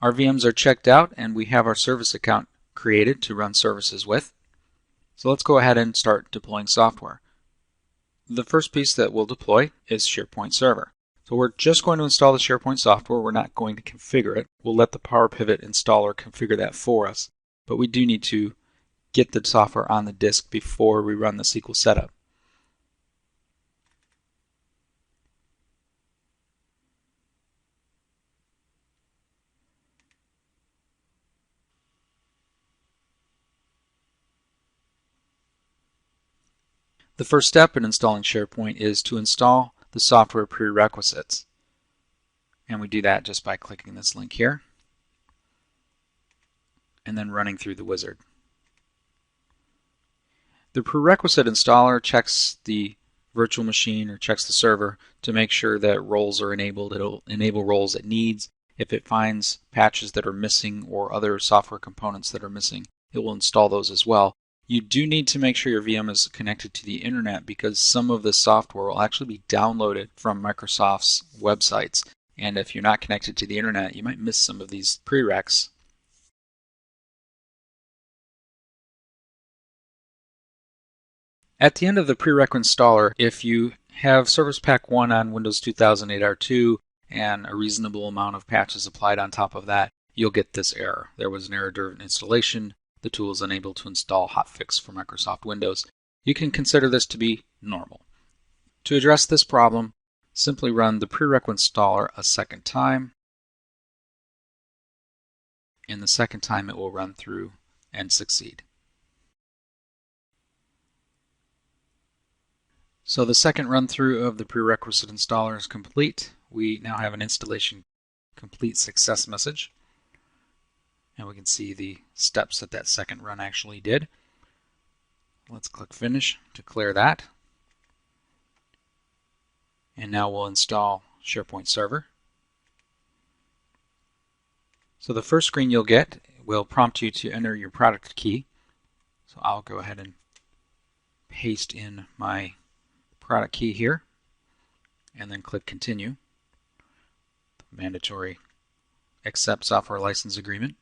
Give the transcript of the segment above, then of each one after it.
Our VMs are checked out and we have our service account created to run services with. So let's go ahead and start deploying software. The first piece that we'll deploy is SharePoint Server. So we're just going to install the SharePoint software. We're not going to configure it. We'll let the PowerPivot installer configure that for us. But we do need to get the software on the disk before we run the SQL setup. The first step in installing SharePoint is to install the software prerequisites. And we do that just by clicking this link here and then running through the wizard. The prerequisite installer checks the virtual machine or checks the server to make sure that roles are enabled. It'll enable roles it needs. If it finds patches that are missing or other software components that are missing, it will install those as well. You do need to make sure your VM is connected to the internet because some of the software will actually be downloaded from Microsoft's websites. And if you're not connected to the internet, you might miss some of these prereqs. At the end of the prereq installer, if you have Service Pack 1 on Windows 2008 R2 and a reasonable amount of patches applied on top of that, you'll get this error. There was an error during installation. The tool is unable to install hotfix for Microsoft Windows. You can consider this to be normal. To address this problem, simply run the prereq installer a second time. And the second time it will run through and succeed. So the second run through of the prerequisite installer is complete. We now have an installation complete success message. And we can see the steps that that second run actually did. Let's click Finish to clear that. And now we'll install SharePoint Server. So the first screen you'll get will prompt you to enter your product key. So I'll go ahead and paste in my product key here and then click Continue. The mandatory accept software license agreement.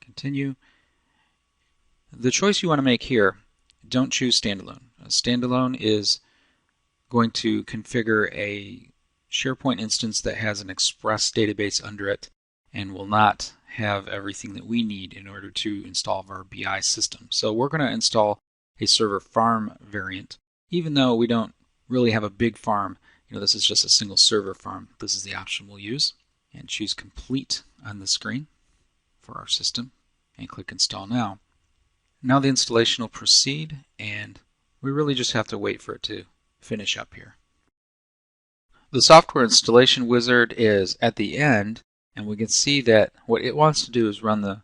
Continue. The choice you want to make here, don't choose standalone. Standalone is going to configure a SharePoint instance that has an Express database under it and will not have everything that we need in order to install our BI system. So we're going to install a server farm variant. Even though we don't really have a big farm, this is just a single server farm. This is the option we'll use. And choose Complete on the screen for our system and click Install Now. Now the installation will proceed and we really just have to wait for it to finish up here. The software installation wizard is at the end and we can see that what it wants to do is run the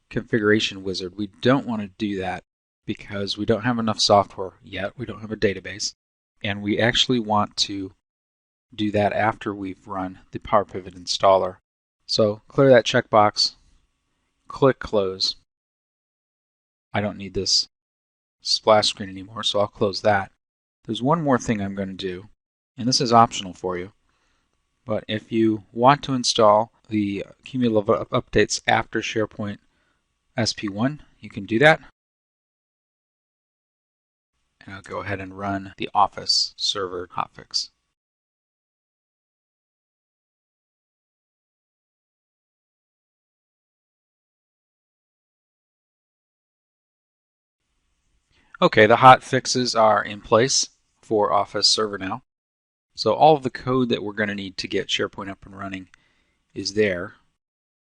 configuration wizard. We don't want to do that because we don't have enough software yet. We don't have a database and we actually want to do that after we've run the PowerPivot installer. So clear that checkbox, click Close. I don't need this splash screen anymore, so I'll close that. There's one more thing I'm going to do, and this is optional for you. But if you want to install the cumulative updates after SharePoint SP1, you can do that. And I'll go ahead and run the Office server hotfix. Okay, the hot fixes are in place for Office Server now. So all of the code that we're going to need to get SharePoint up and running is there.